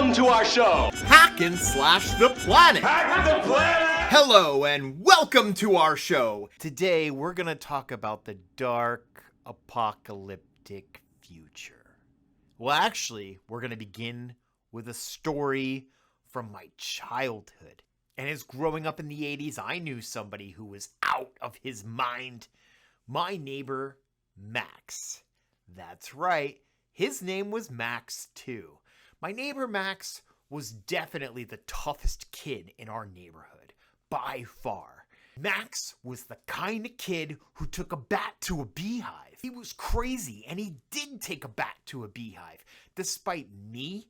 Welcome to our show. HackNSlashThePlanet. Hack the planet. Hello and welcome to our show. Today we're gonna talk about the dark, apocalyptic future. Well, actually, we're gonna begin with a story from my childhood. And as growing up in the 80s, I knew somebody who was out of his mind. My neighbor, Max. That's right, his name was Max too. My neighbor Max was definitely the toughest kid in our neighborhood, by far. Max was the kind of kid who took a bat to a beehive. He was crazy, and he did take a bat to a beehive, despite me,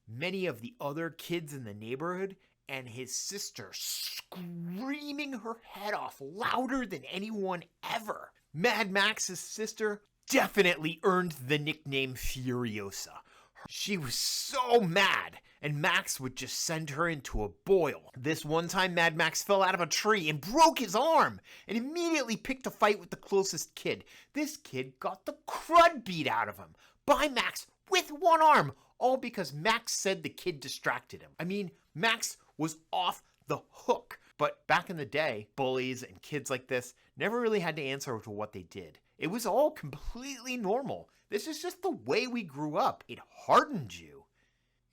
many of the other kids in the neighborhood, and his sister screaming her head off louder than anyone ever. Mad Max's sister definitely earned the nickname Furiosa. She was so mad, and Max would just send her into a boil. This one time, Mad Max fell out of a tree and broke his arm, and immediately picked a fight with the closest kid. This kid got the crud beat out of him by Max with one arm, all because Max said the kid distracted him. I mean, Max was off the hook. But back in the day, bullies and kids like this never really had to answer to what they did. It was all completely normal. This is just the way we grew up. It hardened you.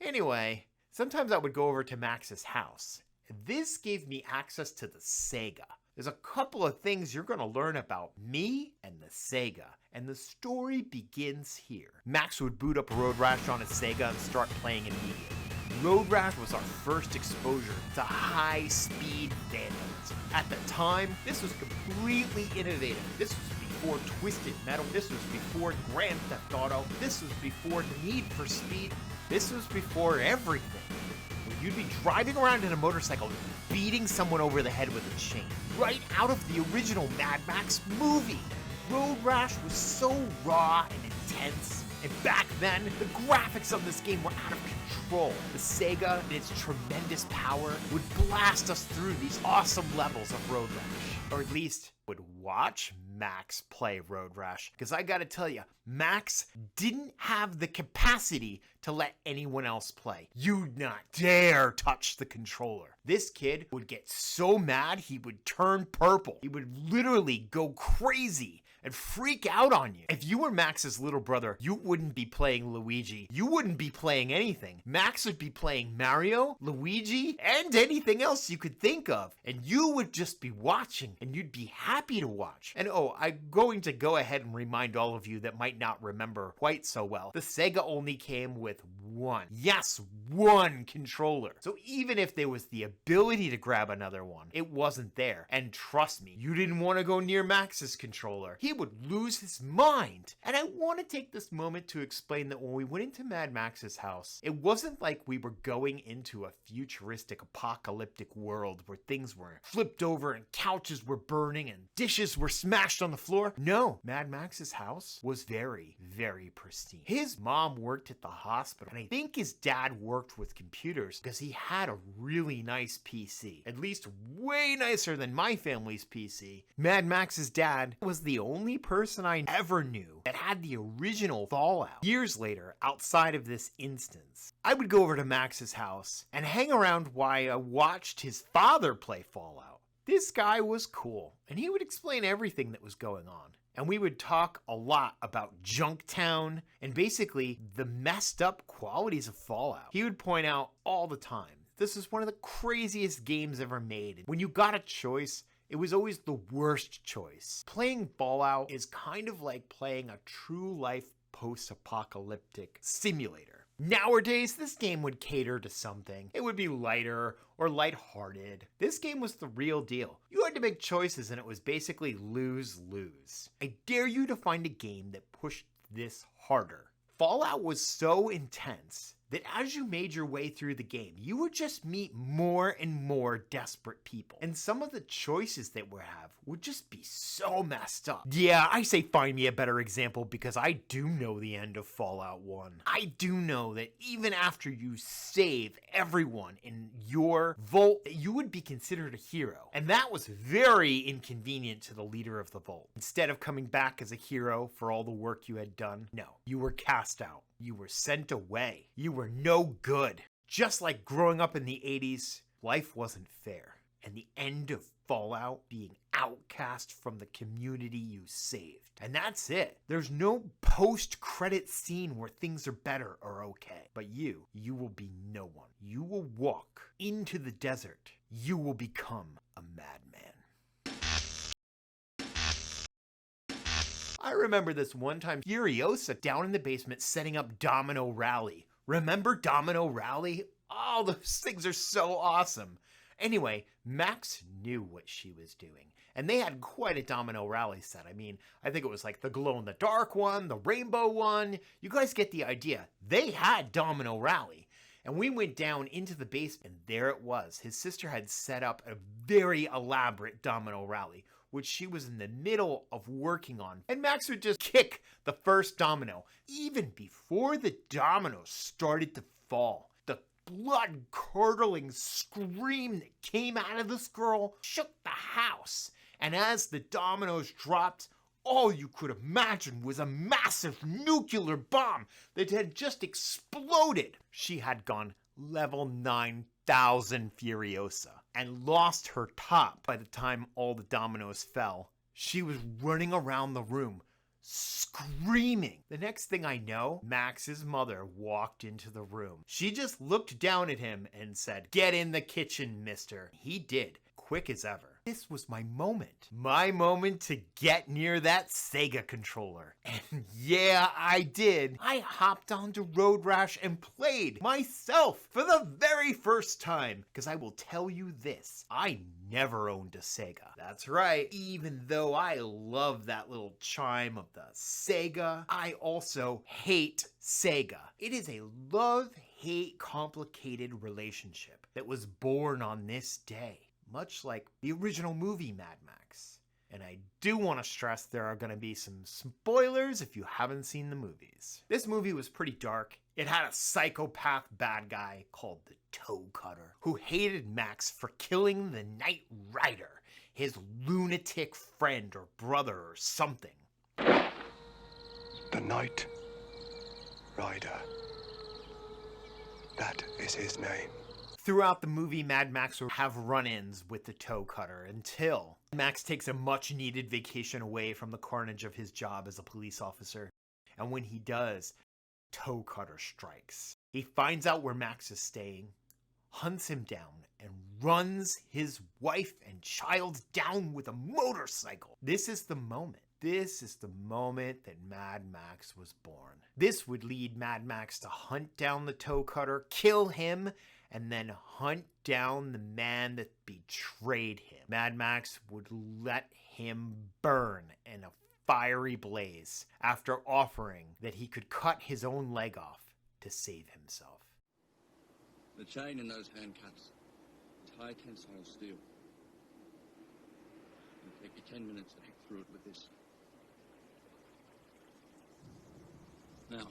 Anyway, sometimes I would go over to Max's house. This gave me access to the Sega. There's a couple of things you're going to learn about me and the Sega, and the story begins here. Max would boot up Road Rash on his Sega and start playing immediately. Road Rash was our first exposure to high-speed vandalism. At the time, this was completely innovative. This was before Twisted Metal. This was before Grand Theft Auto. This was before Need for Speed. This was before everything. You'd be driving around in a motorcycle, beating someone over the head with a chain. Right out of the original Mad Max movie. Road Rash was so raw and intense. And back then, the graphics of this game were out of control. The Sega, in its tremendous power, would blast us through these awesome levels of Road Rash. Or at least, would watch Max play Road Rash. Because I gotta tell you, Max didn't have the capacity to let anyone else play. You'd not dare touch the controller. This kid would get so mad he would turn purple. He would literally go crazy and freak out on you. If you were Max's little brother, you wouldn't be playing Luigi. You wouldn't be playing anything. Max would be playing Mario, Luigi, and anything else you could think of. And you would just be watching, and you'd be happy to watch. And I'm going to go ahead and remind all of you that might not remember quite so well. The Sega only came with one. Yes, one controller. So even if there was the ability to grab another one, it wasn't there. And trust me, you didn't want to go near Max's controller. He would lose his mind. And I want to take this moment to explain that when we went into Mad Max's house, it wasn't like we were going into a futuristic apocalyptic world where things were flipped over and couches were burning and dishes were smashed on the floor. No, Mad Max's house was very, very pristine. His mom worked at the hospital, and I think his dad worked with computers because he had a really nice PC, at least way nicer than my family's PC. Mad Max's dad was the only person I ever knew that had the original Fallout. Years later, outside of this instance, I would go over to Max's house and hang around while I watched his father play Fallout. This guy was cool, and he would explain everything that was going on. And we would talk a lot about Junktown and basically the messed up qualities of Fallout. He would point out all the time, this is one of the craziest games ever made. When you got a choice, it was always the worst choice. Playing Fallout is kind of like playing a true life post-apocalyptic simulator. Nowadays, this game would cater to something. It would be lighter or lighthearted. This game was the real deal. You had to make choices and it was basically lose-lose. I dare you to find a game that pushed this harder. Fallout was so intense that as you made your way through the game, you would just meet more and more desperate people. And some of the choices that we have would just be so messed up. Yeah, I say find me a better example because I do know the end of Fallout 1. I do know that even after you save everyone in your vault, you would be considered a hero. And that was very inconvenient to the leader of the vault. Instead of coming back as a hero for all the work you had done, no, you were cast out. You were sent away. You were no good. Just like growing up in the 80s, life wasn't fair. And the end of Fallout being outcast from the community you saved. And that's it. There's no post-credit scene where things are better or okay. But you will be no one. You will walk into the desert. You will become a madman. I remember this one time Furiosa down in the basement setting up Domino Rally. Remember Domino Rally? Oh, those things are so awesome. Anyway, Max knew what she was doing, and they had quite a Domino Rally set. I mean, I think it was like the glow-in-the-dark one, the rainbow one. You guys get the idea. They had Domino Rally, and we went down into the basement, and there it was. His sister had set up a very elaborate Domino Rally, which she was in the middle of working on, and Max would just kick the first domino, even before the dominoes started to fall. Blood-curdling scream that came out of this girl shook the house. And as the dominoes dropped, all you could imagine was a massive nuclear bomb that had just exploded. She had gone level 9,000 Furiosa and lost her top by the time all the dominoes fell. She was running around the room, screaming. The next thing I know, Max's mother walked into the room. She just looked down at him and said, "Get in the kitchen, mister." He did, quick as ever. This was my moment. My moment to get near that Sega controller. And yeah, I did. I hopped onto Road Rash and played myself for the very first time. Because I will tell you this, I never owned a Sega. That's right. Even though I love that little chime of the Sega, I also hate Sega. It is a love-hate complicated relationship that was born on this day. Much like the original movie Mad Max. And I do want to stress there are going to be some spoilers if you haven't seen the movies. This movie was pretty dark. It had a psychopath bad guy called the Toe Cutter who hated Max for killing the Knight Rider, his lunatic friend or brother or something. The Knight Rider. That is his name. Throughout the movie, Mad Max will have run-ins with the Toe Cutter until Max takes a much-needed vacation away from the carnage of his job as a police officer. And when he does, Toe Cutter strikes. He finds out where Max is staying, hunts him down, and runs his wife and child down with a motorcycle. This is the moment. This is the moment that Mad Max was born. This would lead Mad Max to hunt down the Toe Cutter, kill him, and then hunt down the man that betrayed him. Mad Max would let him burn in a fiery blaze after offering that he could cut his own leg off to save himself. The chain in those handcuffs is high tensile steel. It'll take you 10 minutes to hack through it with this. Now,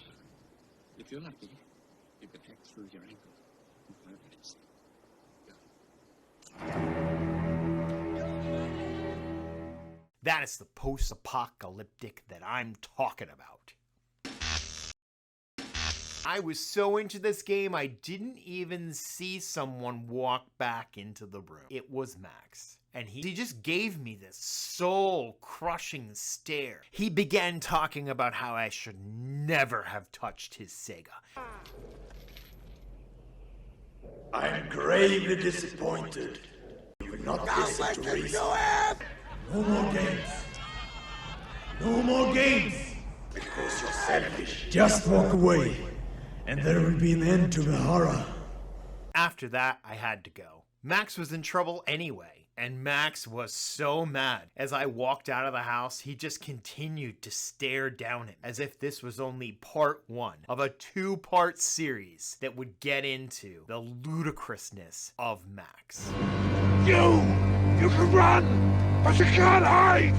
if you're lucky, you can hack through your ankle. That is the post-apocalyptic that I'm talking about. I was so into this game, I didn't even see someone walk back into the room. It was Max. And he just gave me this soul-crushing stare. He began talking about how I should never have touched his Sega. I'm gravely disappointed. You will not listen to reason. No more games. No more games. Because you're selfish. Just walk away, and there will be an end to the horror. After that, I had to go. Max was in trouble anyway, and Max was so mad. As I walked out of the house, he just continued to stare down at me, as if this was only part one of a two-part series that would get into the ludicrousness of Max. You can run, but you can't hide.